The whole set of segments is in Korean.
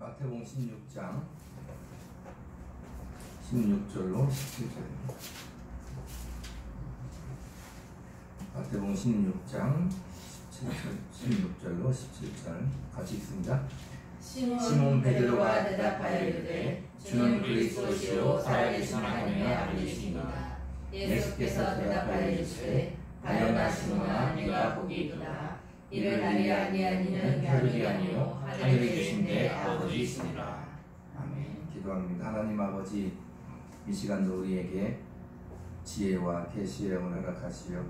마태복음 16장 16절로 17절입니다. 마태복음 16장 16절로 17절 같이 읽습니다. 시몬 베드로가 대답하여 이르되 주는 그리스도시요 살아계신 하나님의 아들이시니라. 예수께서 대답하여 이르시되 가련아 시몬아 네가 복이 있도다. 이를 나리 아니한 이는 혈육이 아니요 하늘에 계신 내 아버지이시니라. 아멘. 기도합니다. 하나님 아버지, 이 시간도 우리에게 지혜와 계시의 영을 허락하시어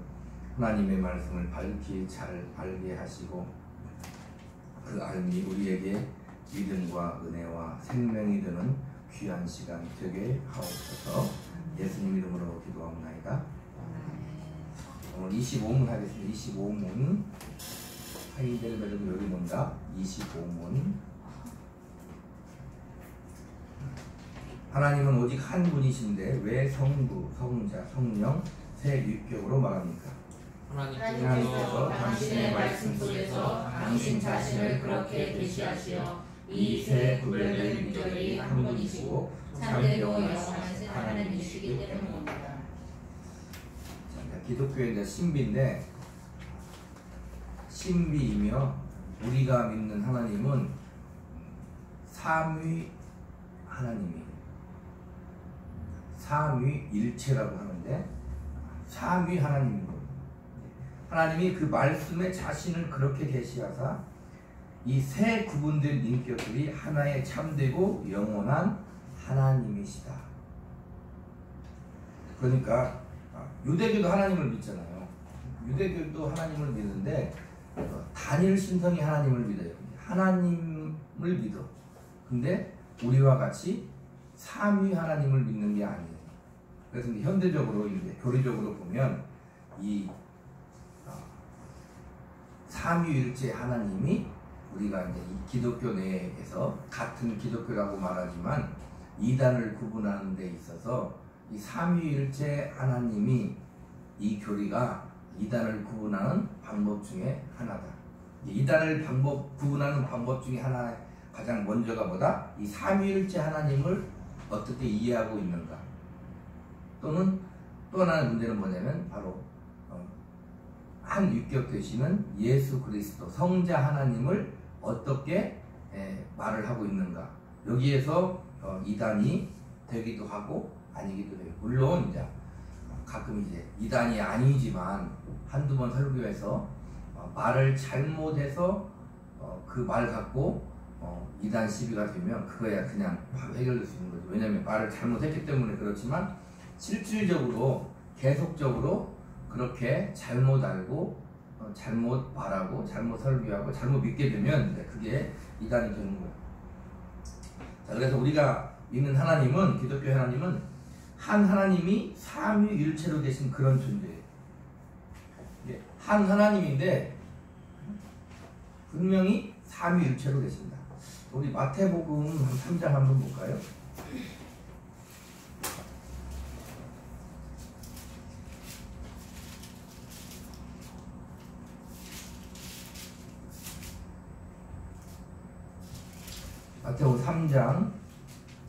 하나님의 말씀을 밝히 잘 알게 하시고 그 알미 우리에게 믿음과 은혜와 생명이 되는 귀한 시간 되게 하옵소서. 예수님 이름으로 기도합니다. 오늘 25문 하겠습니다. 25문 하이델베르크 요리문답 25문. 하나님은 오직 한 분이신데 왜 성부, 성자, 성령 세 유격으로 말합니까? 하나님께서 당신의 말씀 속에서 당신 자신을 그렇게 계시하시어 이 세 구별된 유격이 한 분이시고 참되고 영원하신 하나님이시기 때문입니다. 기독교의 이제 신비인데, 신비이며 우리가 믿는 하나님은 삼위 하나님이에요. 삼위일체라고 하는데 삼위 하나님인 겁니다. 하나님이 그 말씀에 자신을 그렇게 계시하사 이 세 구분된 인격들이 하나의 참되고 영원한 하나님이시다. 그러니까 유대교도 하나님을 믿잖아요. 유대교도 하나님을 믿는데 단일 신성이 하나님을 믿어요. 하나님을 믿어. 근데 우리와 같이 삼위 하나님을 믿는 게 아니에요. 그래서 현대적으로 이제 교리적으로 보면 이 삼위일체 하나님이 우리가 이제 이 기독교 내에서 같은 기독교라고 말하지만 이단을 구분하는 데 있어서 이 삼위일체 하나님이 이 교리가 이단을 구분하는 방법 중에 하나다. 이단을 구분하는 방법 중에 하나, 가장 먼저가 뭐다? 이 삼위일체 하나님을 어떻게 이해하고 있는가? 또는 또 하나의 문제는 뭐냐면 바로 한 유격 되시는 예수 그리스도 성자 하나님을 어떻게 말을 하고 있는가? 여기에서 이단이 되기도 하고 아니기도 해요. 물론 이제 가끔 이제 이단이 아니지만 한두 번 설교해서 말을 잘못해서 그 말 갖고 이단 시비가 되면 그거야 그냥 바로 해결될 수 있는 거죠. 왜냐하면 말을 잘못했기 때문에. 그렇지만 실질적으로 계속적으로 그렇게 잘못 알고 잘못 말하고 잘못 설교하고 잘못 믿게 되면 이제 그게 이단이 되는 거예요. 자, 그래서 우리가 믿는 하나님은, 기독교 하나님은 한 하나님이 삼위일체로 되신 그런 존재예요. 한 하나님인데 분명히 삼위일체로 되신다. 우리 마태복음 3장 한번 볼까요? 마태복음 3장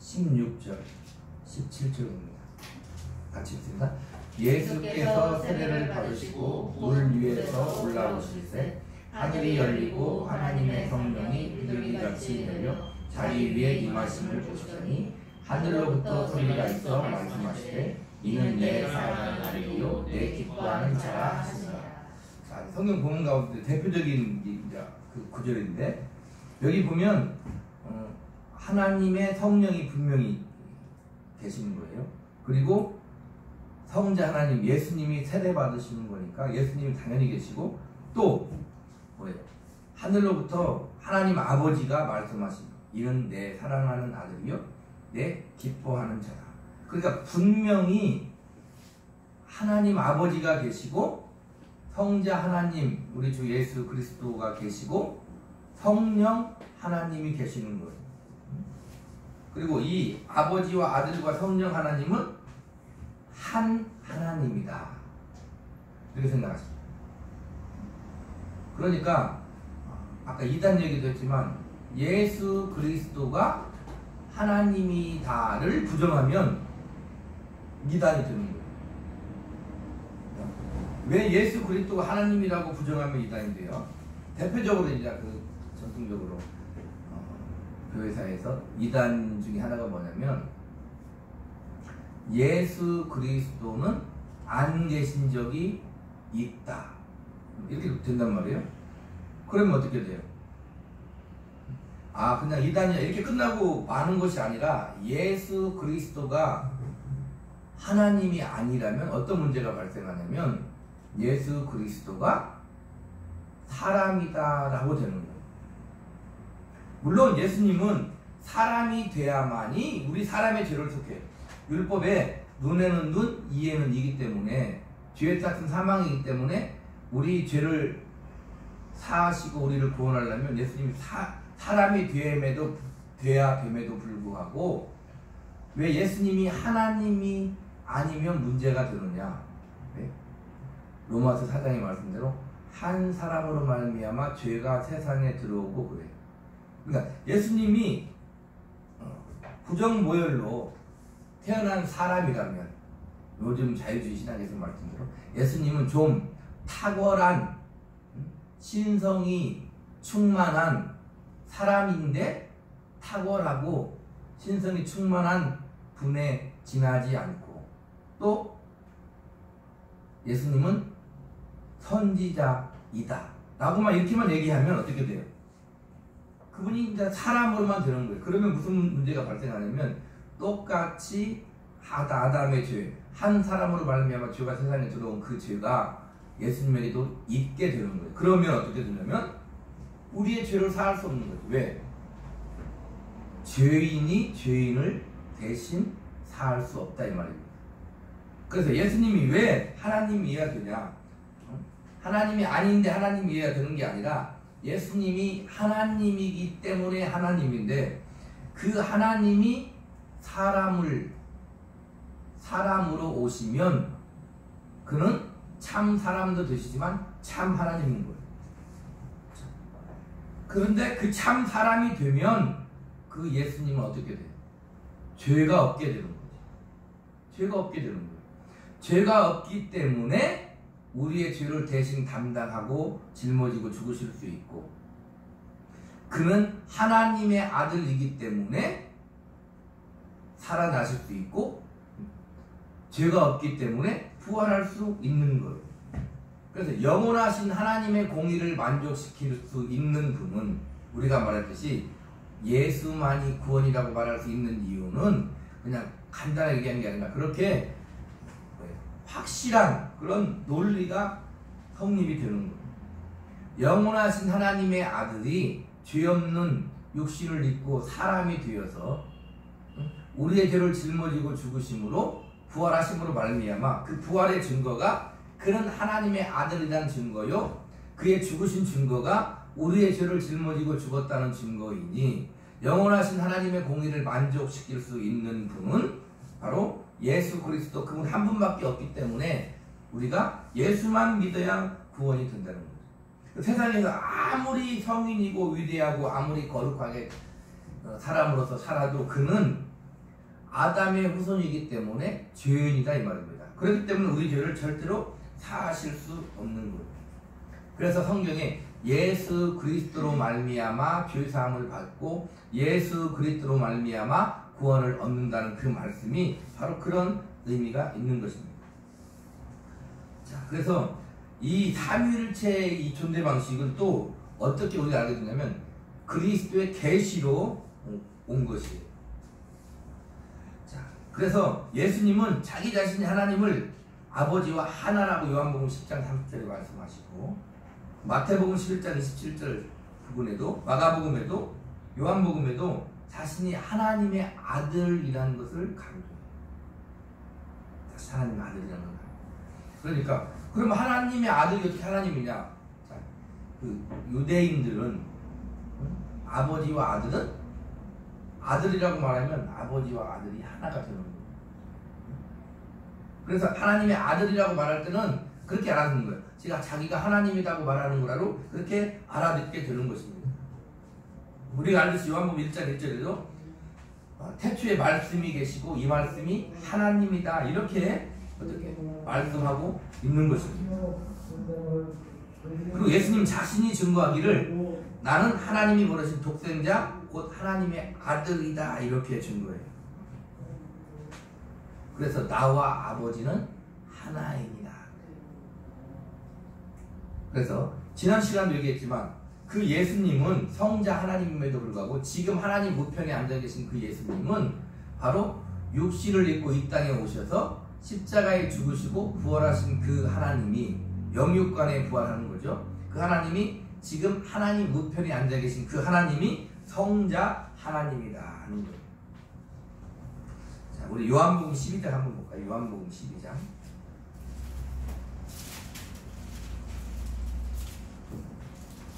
16절 17절입니다. 같이 읽습니다. 예수께서 세례를 받으시고 물 위에서 올라오실새 하늘이 열리고 하나님의 성령이 비둘기같이 내려 자기 위에 임하심을 보시더니 하늘로부터 소리가 있어 말씀하시되 이는 내 사랑하는 아들이요 내 기뻐하는 자라 하시니라. 자, 성경 본문 가운데 대표적인 이제 그 구절인데, 여기 보면 하나님의 성령이 분명히 계시는 거예요. 그리고 성자 하나님 예수님이 세례 받으시는 거니까 예수님이 당연히 계시고, 또 뭐예요? 하늘로부터 하나님 아버지가 말씀하신 이는 내 사랑하는 아들이요 내 기뻐하는 자다. 그러니까 분명히 하나님 아버지가 계시고 성자 하나님 우리 주 예수 그리스도가 계시고 성령 하나님이 계시는 거예요. 그리고 이 아버지와 아들과 성령 하나님은 한 하나님이다. 이렇게 생각하십니다. 그러니까 아까 이단 얘기도 했지만 예수 그리스도가 하나님이다를 부정하면 이단이 되는 거예요. 왜 예수 그리스도가 하나님이라고 부정하면 이단이 돼요? 대표적으로 이제 그 전통적으로 교회사에서 이단 중에 하나가 뭐냐면 예수 그리스도는 안 계신 적이 있다. 이렇게 된단 말이에요. 그러면 어떻게 돼요? 아, 그냥 이단이야 이렇게 끝나고 마는 것이 아니라 예수 그리스도가 하나님이 아니라면 어떤 문제가 발생하냐면 예수 그리스도가 사람이다라고 되는 거예요. 물론 예수님은 사람이 돼야만이 우리 사람의 죄를 속해요. 율법에 눈에는 눈, 이에는 이기 때문에 죄의 탓은 사망이기 때문에 우리 죄를 사하시고 우리를 구원하려면 예수님이 사람이 됨에도 불구하고 왜 예수님이 하나님이 아니면 문제가 되느냐? 네? 로마서 4장의 말씀대로 한 사람으로 말미암아 죄가 세상에 들어오고 그래요. 그러니까 예수님이 부정모혈로 태어난 사람이라면 요즘 자유주의 신학에서 말씀대로 예수님은 좀 탁월한 신성이 충만한 사람인데 탁월하고 신성이 충만한 분에 지나지 않고 또 예수님은 선지자이다 라고만 이렇게만 얘기하면 어떻게 돼요? 그분이 이제 사람으로만 되는 거예요. 그러면 무슨 문제가 발생하냐면 똑같이 아담의 죄, 한 사람으로 말미암아 죄가 세상에 들어온 그 죄가 예수님에게도 있게 되는 거예요. 그러면 어떻게 되냐면 우리의 죄를 사할 수 없는 거죠. 왜? 죄인이 죄인을 대신 사할 수 없다 이 말입니다. 그래서 예수님이 왜 하나님 이해가 되냐? 하나님이 아닌데 하나님 이해가 되는 게 아니라 예수님이 하나님이기 때문에 하나님인데 그 하나님이 사람으로 오시면 그는 참 사람도 되시지만 참 하나님인 거예요. 그런데 그 참 사람이 되면 그 예수님은 어떻게 돼요? 죄가 없게 되는 거죠. 죄가 없게 되는 거예요. 죄가 없기 때문에 우리의 죄를 대신 담당하고 짊어지고 죽으실 수 있고 그는 하나님의 아들이기 때문에 살아나실 수 있고 죄가 없기 때문에 부활할 수 있는 거예요. 그래서 영원하신 하나님의 공의를 만족시킬 수 있는 분은 우리가 말했듯이 예수만이 구원이라고 말할 수 있는 이유는 그냥 간단하게 얘기하는 게 아니라 그렇게 확실한 그런 논리가 성립이 되는 거예요. 영원하신 하나님의 아들이 죄 없는 육신을 입고 사람이 되어서 우리의 죄를 짊어지고 죽으심으로 부활하심으로 말미암아 그 부활의 증거가 그는 하나님의 아들이라는 증거요 그의 죽으신 증거가 우리의 죄를 짊어지고 죽었다는 증거이니 영원하신 하나님의 공의를 만족시킬 수 있는 분은 바로 예수 그리스도 그분 한 분밖에 없기 때문에 우리가 예수만 믿어야 구원이 된다는 거죠. 세상에서 아무리 성인이고 위대하고 아무리 거룩하게 사람으로서 살아도 그는 아담의 후손이기 때문에 죄인이다 이 말입니다. 그렇기 때문에 우리 죄를 절대로 사하실 수 없는 거예요. 그래서 성경에 예수 그리스도로 말미암아 죄 사함을 받고 예수 그리스도로 말미암아 구원을 얻는다는 그 말씀이 바로 그런 의미가 있는 것입니다. 자, 그래서 이 삼위일체의 이 존재 방식은 또 어떻게 우리가 알게 되냐면 그리스도의 계시로 온 것이에요. 자, 그래서 예수님은 자기 자신이 하나님을 아버지와 하나라고 요한복음 10장 30절에 말씀하시고 마태복음 11장 27절 부분에도 마가복음에도 요한복음에도 자신이 하나님의 아들이라는 것을 강조해요. 다시 하나님의 아들이라는 걸. 그러니까 그러면 하나님의 아들이 어떻게 하나님이냐? 자, 그 유대인들은 아버지와 아들은 아들이라고 말하면 아버지와 아들이 하나가 되는 거예요. 그래서 하나님의 아들이라고 말할 때는 그렇게 알아듣는 거예요. 자기가 하나님이라고 말하는 거라도 그렇게 알아듣게 되는 것입니다. 우리가 알듯이 요한복음 1장 1절에도 태초에 말씀이 계시고 이 말씀이 하나님이다 이렇게 어떻게 말씀하고 있는 것입니다. 그리고 예수님 자신이 증거하기를 나는 하나님이 보내신 독생자 곧 하나님의 아들이다 이렇게 증거해요. 그래서 나와 아버지는 하나입니다. 그래서 지난 시간도 얘기했지만 그 예수님은 성자 하나님임에도 불구하고 지금 하나님 우편에 앉아 계신 그 예수님은 바로 육신을 입고 이 땅에 오셔서 십자가에 죽으시고 부활하신 그 하나님이 영육간에 부활하는 거죠. 그 하나님이 지금 하나님 우편에 앉아 계신 그 하나님이 성자 하나님이다 하는 거예요. 자, 우리 요한복음 12장 한번 볼까요? 요한복음 12장.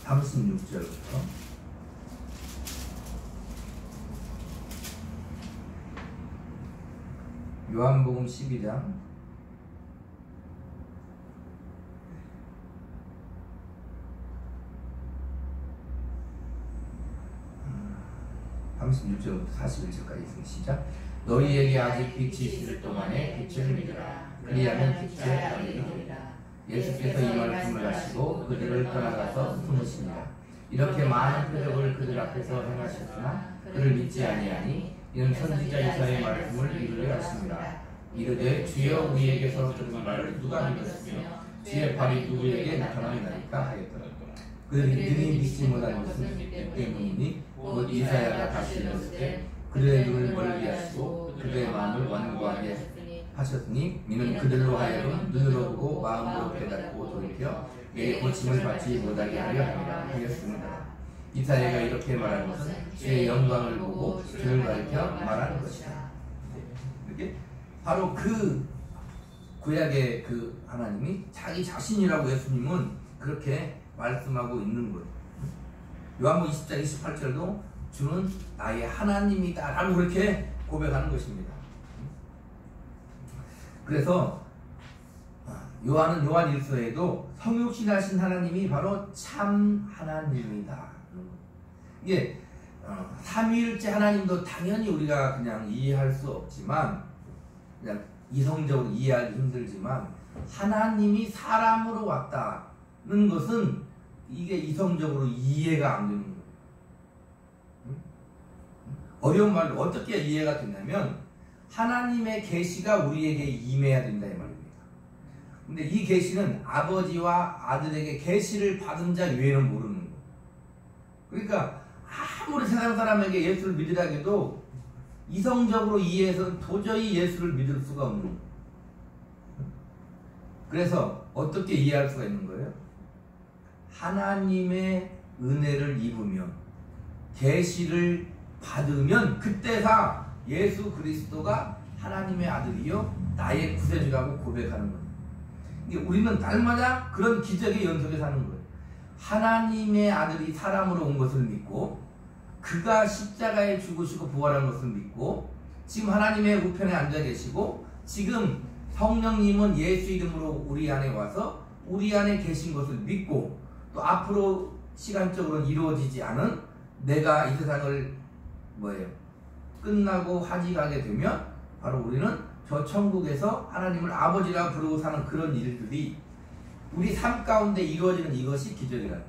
(36절부터) 요한복음 12장 36절부터 41절까지 있습니다. 시작. 너희에게 아직 빛이 있을 동안에 빛을 믿으라. 그리하면 빛의 아들이 되리라. 예수께서 이 말씀을 하시고 그들을 떠나가서 숨으십니다. 이렇게 많은 표적을 그들 앞에서 행하셨으나 그를 믿지 아니하니 이는 선지자 이사야의 말씀을 이루려 하십니다. 이르되 주여 우리에게서 들은 말을 누가 믿었으며 주의 발이 누구에게 나타나리까 하였더라. 그들이 능히 믿지 못한 것은 이 때문이니 곧 이사야가 다시 이르실 때 그들의 눈을 멀게 하시고 그들의 마음을 완고하게 하셨으니 이는 그들로 하여금 눈으로 보고 마음으로 깨닫고 돌이켜 내 고침을 받지 못하게 하려 함이라 하였습니다. 이사야가 이렇게 말한 것은 주의 영광을 보고 주를 가리켜 말하는 것이다. 이렇게 바로 그 구약의 그 하나님이 자기 자신이라고 예수님은 그렇게 말씀하고 있는 거예요. 요한복음 20장 28절도 주는 나의 하나님이다 라고 그렇게 고백하는 것입니다. 그래서 요한은 요한 1서에도 성육신하신 하나님이 바로 참 하나님이다. 이게 삼위일체 하나님도 당연히 우리가 그냥 이해할 수 없지만 그냥 이성적으로 이해하기 힘들지만 하나님이 사람으로 왔다는 것은 이게 이성적으로 이해가 안 되는 거예요. 어려운 말로 어떻게 이해가 되냐면 하나님의 계시가 우리에게 임해야 된다 이 말입니다. 근데 이 계시는 아버지와 아들에게 계시를 받은 자 외에는 모르는 거예요. 그러니까 아무리 세상 사람에게 예수를 믿으라 해도 이성적으로 이해해서는 도저히 예수를 믿을 수가 없는 거예요. 그래서 어떻게 이해할 수가 있는 거예요? 하나님의 은혜를 입으면 계시를 받으면 그때가 예수 그리스도가 하나님의 아들이요 나의 구세주라고 고백하는 거예요. 우리는 날마다 그런 기적의 연속에 사는 거예요. 하나님의 아들이 사람으로 온 것을 믿고 그가 십자가에 죽으시고 부활한 것을 믿고 지금 하나님의 우편에 앉아 계시고 지금 성령님은 예수 이름으로 우리 안에 와서 우리 안에 계신 것을 믿고 또 앞으로 시간적으로는 이루어지지 않은 내가 이 세상을 끝나고 하직하게 되면 바로 우리는 저 천국에서 하나님을 아버지라고 부르고 사는 그런 일들이 우리 삶 가운데 이루어지는 이것이 기적이라는 거예요.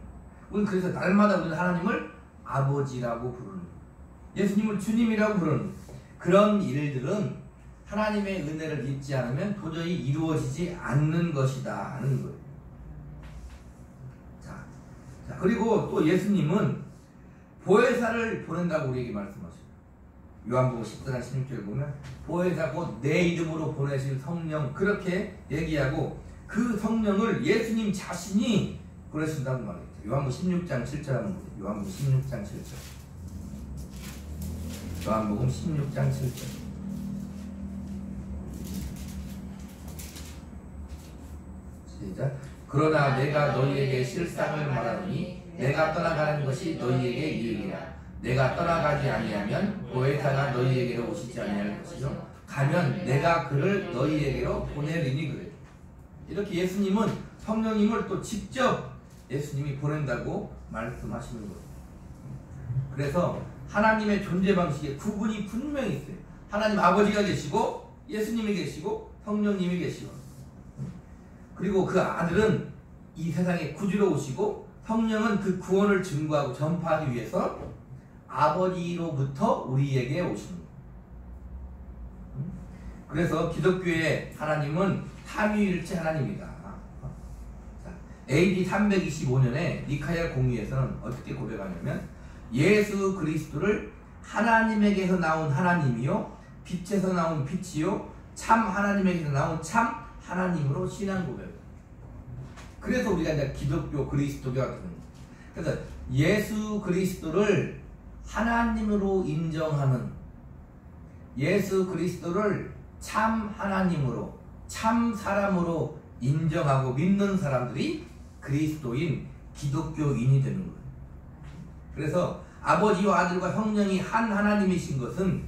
우리는 그래서 날마다 우리는 하나님을 아버지라고 부르는 거예요. 예수님을 주님이라고 부르는 거예요. 그런 일들은 하나님의 은혜를 입지 않으면 도저히 이루어지지 않는 것이다 하는 거예요. 자, 그리고 또 예수님은 보혜사를 보낸다고 우리에게 말씀하십니다. 요한복음 14장 16절 보면 보혜사 곧 내 이름으로 보내실 성령 그렇게 얘기하고 그 성령을 예수님 자신이 보내신다고 말했죠. 요한복음 16장 7절 한번 보세요. 요한복음 16장 7절. 요한복음 16장 7절. 시작. 그러나 내가 너희에게 실상을 말하노니 내가 떠나가는 것이 너희에게 유익이라. 내가 떠나가지 아니하면 보혜사가 너희에게로 오시지 아니할 것이요 가면 내가 그를 너희에게로 보내리니 그래. 이렇게 예수님은 성령님을 또 직접 예수님이 보낸다고 말씀하시는 거예요. 그래서 하나님의 존재 방식에 구분이 분명히 있어요. 하나님 아버지가 계시고 예수님이 계시고 성령님이 계시고, 그리고 그 아들은 이 세상에 구주로 오시고 성령은 그 구원을 증거하고 전파하기 위해서 아버지로부터 우리에게 오신 거예요. 그래서 기독교의 하나님은 삼위일체 하나님이다. AD 325년에 니카야 공의에서는 어떻게 고백하냐면, 예수 그리스도를 하나님에게서 나온 하나님이요 빛에서 나온 빛이요 참 하나님에게서 나온 참 하나님으로 신앙 고백. 그래서 우리가 이제 기독교 그리스도교가 되는 거예요. 그래서 예수 그리스도를 하나님으로 인정하는, 예수 그리스도를 참 하나님으로 참 사람으로 인정하고 믿는 사람들이 그리스도인 기독교인이 되는 거예요. 그래서 아버지와 아들과 성령이 한 하나님이신 것은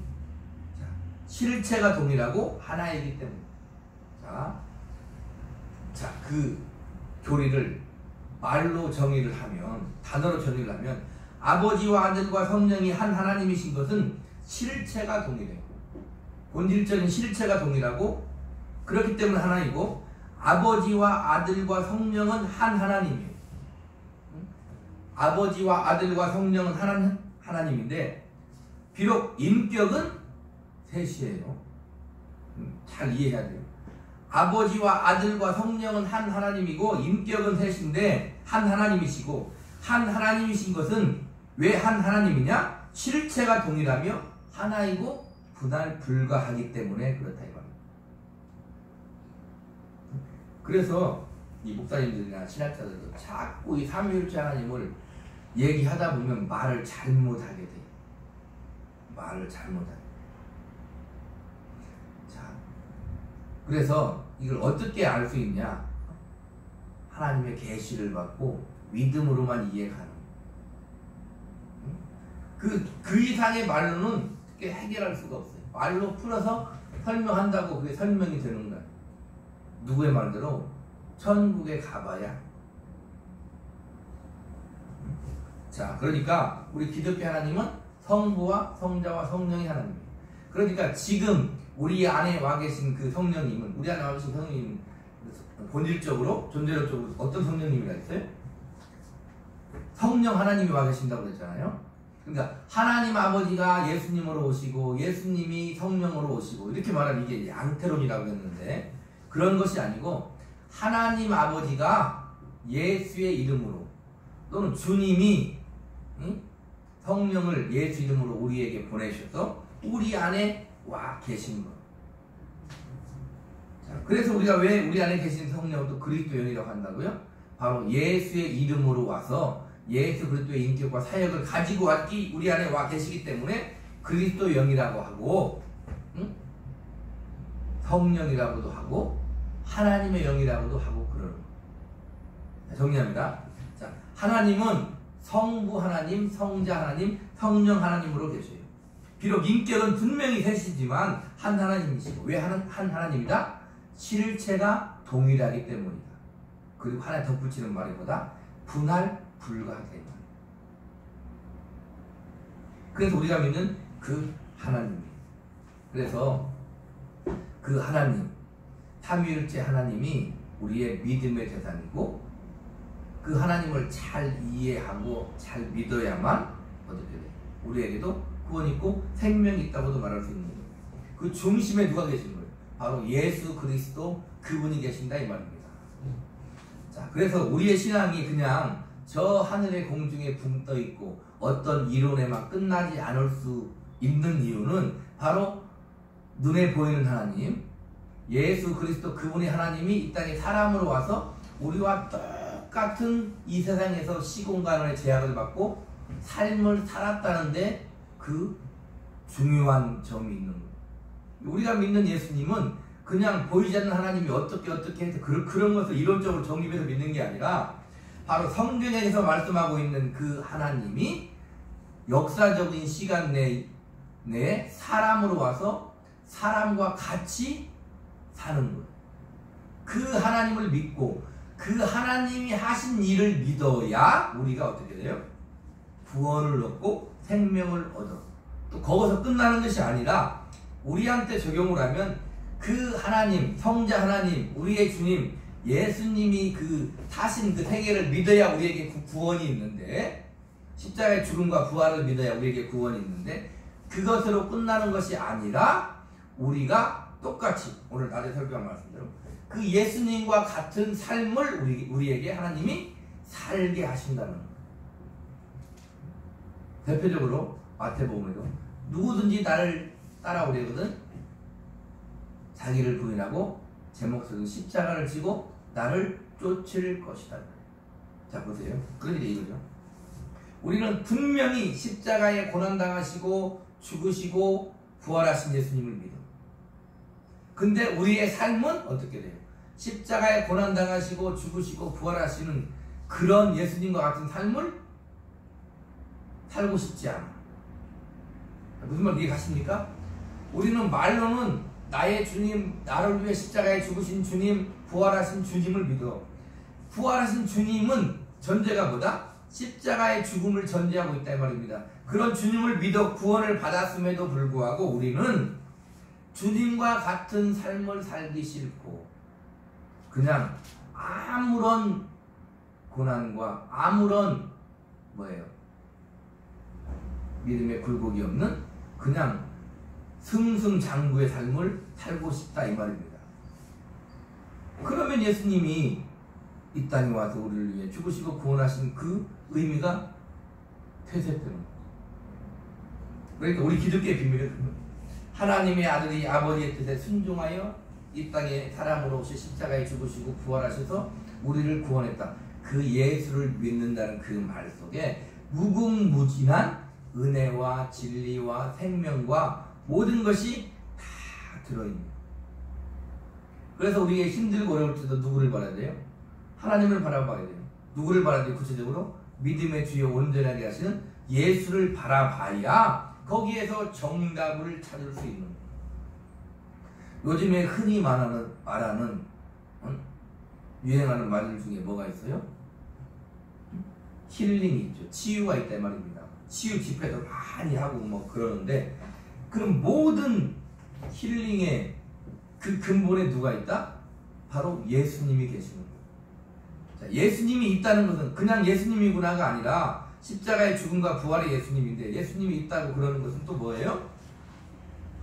실체가 동일하고 하나이기 때문에, 그 교리를 말로 정의를 하면, 단어로 정의를 하면, 아버지와 아들과 성령이 한 하나님이신 것은 실체가 동일해요. 본질적인 실체가 동일하고, 그렇기 때문에 하나이고, 아버지와 아들과 성령은 한 하나님이에요. 아버지와 아들과 성령은 하나님인데, 비록 인격은 셋이에요. 잘 이해해야 돼요. 아버지와 아들과 성령은 한 하나님이고 인격은 셋인데 한 하나님이시고, 한 하나님이신 것은 왜 한 하나님이냐? 실체가 동일하며 하나이고 분할 불가하기 때문에 그렇다 이겁니다. 그래서 이 목사님들이나 신학자들도 자꾸 이 삼위일체 하나님을 얘기하다 보면 말을 잘못하게 돼요. 말을 잘못하게. 자, 그래서 이걸 어떻게 알 수 있냐? 하나님의 계시를 받고 믿음으로만 이해하는. 그 이상의 말로는 그게 해결할 수가 없어요. 말로 풀어서 설명한다고 그게 설명이 되는 거야. 누구의 말대로? 천국에 가봐야. 자, 그러니까 우리 기독교 하나님은 성부와 성자와 성령이 하나님이에요. 그러니까 지금 우리 안에 와 계신 그 성령님은, 우리 안에 와 계신 성령님은 본질적으로, 존재론적으로 어떤 성령님이라 했어요? 성령 하나님이 와 계신다고 그랬잖아요. 그러니까 하나님 아버지가 예수님으로 오시고 예수님이 성령으로 오시고 이렇게 말하면 이게 양태론이라고 했는데, 그런 것이 아니고 하나님 아버지가 예수의 이름으로, 또는 주님이 성령을 예수 이름으로 우리에게 보내셔서 우리 안에 와 계신 것. 자, 그래서 우리가 왜 우리 안에 계신 성령을 또 그리스도인이라고 한다고요? 바로 예수의 이름으로 와서 예수 그리스도의 인격과 사역을 가지고 왔기, 우리 안에 와 계시기 때문에 그리스도 영이라고 하고, 성령이라고도 하고 하나님의 영이라고도 하고 그러는 거예요. 정리합니다. 자, 하나님은 성부 하나님, 성자 하나님, 성령 하나님으로 계셔요. 비록 인격은 분명히 셋이지만 한 하나님이시고, 왜 한 하나님이다? 실체가 동일하기 때문이다. 그리고 하나 덧붙이는 말이 뭐다? 분할 불가하게 말이에요. 그래서 우리가 믿는 그 하나님이에요. 그래서 그 하나님, 삼위일체 하나님이 우리의 믿음의 대상이고, 그 하나님을 잘 이해하고 잘 믿어야만 어떻게 돼요? 우리에게도 구원이 있고 생명이 있다고도 말할 수 있는 거예요. 그 중심에 누가 계신 거예요? 바로 예수 그리스도, 그분이 계신다 이 말입니다. 자, 그래서 우리의 신앙이 그냥 저 하늘의 공중에 붕 떠 있고 어떤 이론에만 끝나지 않을 수 있는 이유는 바로 눈에 보이는 하나님, 예수 그리스도 그분이 하나님이 이 땅에 사람으로 와서 우리와 똑같은 이 세상에서 시공간의 제약을 받고 삶을 살았다는데 그 중요한 점이 있는 거예요. 우리가 믿는 예수님은 그냥 보이지 않는 하나님이 어떻게 해서 그런 것을 이론적으로 정립해서 믿는 게 아니라, 바로 성경에서 말씀하고 있는 그 하나님이 역사적인 시간 내에 사람으로 와서 사람과 같이 사는 거예요. 그 하나님을 믿고 그 하나님이 하신 일을 믿어야 우리가 어떻게 돼요? 구원을 얻고 생명을 얻어. 또 거기서 끝나는 것이 아니라 우리한테 적용을 하면 그 하나님, 성자 하나님, 우리의 주님, 예수님이 그 사신 그 세계를 믿어야 우리에게 구원이 있는데, 십자가의 죽음과 부활을 믿어야 우리에게 구원이 있는데, 그것으로 끝나는 것이 아니라 우리가 똑같이 오늘 낮에 설교한 말씀대로 그 예수님과 같은 삶을 우리에게 하나님이 살게 하신다는 거예요. 대표적으로 마태복음에도 누구든지 나를 따라오려거든 자기를 부인하고 제 목숨 십자가를 지고 나를 쫓을 것이다. 자 보세요. 그러니까 이거죠. 우리는 분명히 십자가에 고난당하시고 죽으시고 부활하신 예수님을 믿어. 근데 우리의 삶은 어떻게 돼요? 십자가에 고난당하시고 죽으시고 부활하시는 그런 예수님과 같은 삶을 살고 싶지 않아. 무슨 말 이해가십니까? 우리는 말로는 나의 주님, 나를 위해 십자가에 죽으신 주님, 부활하신 주님을 믿어. 부활하신 주님은 전제가 뭐다? 십자가의 죽음을 전제하고 있다 이 말입니다. 그런 주님을 믿어 구원을 받았음에도 불구하고 우리는 주님과 같은 삶을 살기 싫고 그냥 아무런 고난과 아무런 믿음의 굴곡이 없는 그냥 승승장구의 삶을 살고 싶다 이 말입니다. 그러면 예수님이 이 땅에 와서 우리를 위해 죽으시고 구원하신 그 의미가 퇴색되는 거예요. 그러니까 우리 기독교의 비밀은 하나님의 아들이 아버지의 뜻에 순종하여 이 땅에 사람으로 오시 십자가에 죽으시고 부활하셔서 우리를 구원했다. 그 예수를 믿는다는 그 말 속에 무궁무진한 은혜와 진리와 생명과 모든 것이 다 들어있는. 그래서 우리의 힘들고 어려울 때도 누구를 바라야 돼요? 하나님을 바라봐야 돼요. 누구를 바라야 돼요? 구체적으로 믿음의 주여 온전하게 하시는 예수를 바라봐야 거기에서 정답을 찾을 수 있는 거예요. 요즘에 흔히 말하는 유행하는 말 중에 뭐가 있어요? 힐링이 있죠. 치유가 있다 이 말입니다. 치유 집회도 많이 하고 그러는데 그럼 모든 힐링의 그 근본에 누가 있다? 바로 예수님이 계시는 거예요. 자, 예수님이 있다는 것은 그냥 예수님이구나가 아니라 십자가의 죽음과 부활의 예수님인데 예수님이 있다고 그러는 것은 또 뭐예요?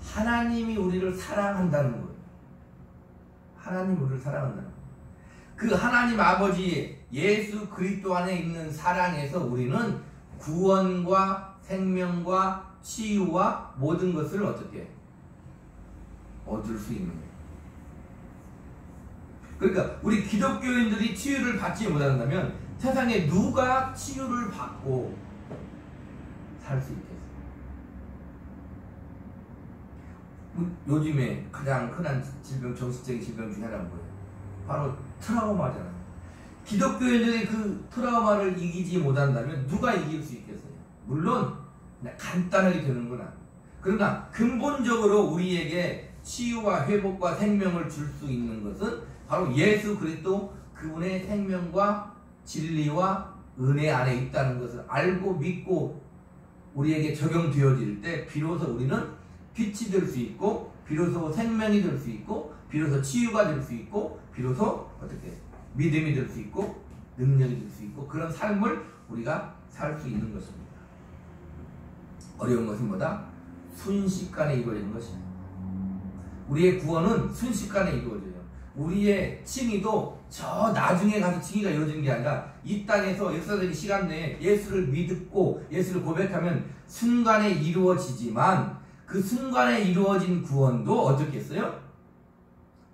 하나님이 우리를 사랑한다는 거예요. 하나님이 우리를 사랑한다는 거예요. 그 하나님 아버지 예수 그리스도 안에 있는 사랑에서 우리는 구원과 생명과 치유와 모든 것을 어떻게 얻을 수 있는 거예요. 그러니까 우리 기독교인들이 치유를 받지 못한다면 세상에 누가 치유를 받고 살 수 있겠어요? 요즘에 가장 흔한 질병, 정신적인 질병 중에 하나는 뭐예요? 바로 트라우마잖아요. 기독교인들이 그 트라우마를 이기지 못한다면 누가 이길 수 있겠어요? 물론 그냥 간단하게 되는 건 아니에요. 그러나 근본적으로 우리에게 치유와 회복과 생명을 줄 수 있는 것은 바로 예수 그리스도 그분의 생명과 진리와 은혜 안에 있다는 것을 알고 믿고 우리에게 적용되어질 때 비로소 우리는 빛이 될 수 있고 비로소 생명이 될 수 있고 비로소 치유가 될 수 있고 비로소 어떻게 믿음이 될 수 있고 능력이 될 수 있고 그런 삶을 우리가 살 수 있는 것입니다. 어려운 것은 뭐다? 순식간에 이루어지는 것입니다. 우리의 구원은 순식간에 이루어져요. 우리의 칭의도 저 나중에 가서 칭의가 이루어지는 게 아니라 이 땅에서 역사적인 시간 내에 예수를 믿고 예수를 고백하면 순간에 이루어지지만 그 순간에 이루어진 구원도 어떻겠어요?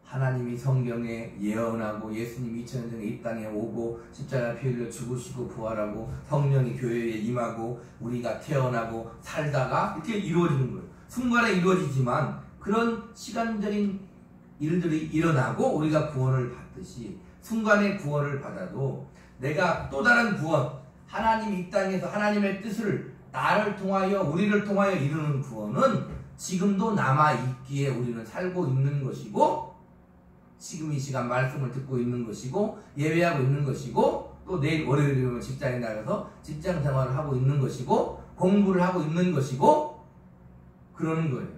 하나님이 성경에 예언하고 예수님이 2000년 전에 이 땅에 오고 십자가 피 흘려 죽으시고 부활하고 성령이 교회에 임하고 우리가 태어나고 살다가 이렇게 이루어지는 거예요. 순간에 이루어지지만 그런 시간적인 일들이 일어나고 우리가 구원을 받듯이 순간에 구원을 받아도 내가 또 다른 구원, 하나님 이 땅에서 하나님의 뜻을 나를 통하여 우리를 통하여 이루는 구원은 지금도 남아있기에 우리는 살고 있는 것이고 지금 이 시간 말씀을 듣고 있는 것이고 예배하고 있는 것이고 또 내일 월요일이면 직장에 나가서 직장 생활을 하고 있는 것이고 공부를 하고 있는 것이고 그러는 거예요.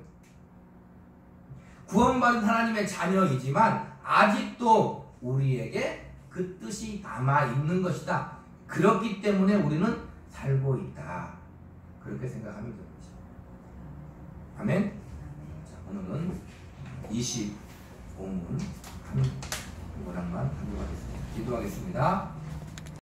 구원받은 하나님의 자녀이지만 아직도 우리에게 그 뜻이 남아 있는 것이다. 그렇기 때문에 우리는 살고 있다. 그렇게 생각하면 되는 거죠. 아멘. 자, 오늘은 25문 한 문항만 하도록 하겠습니다. 기도하겠습니다.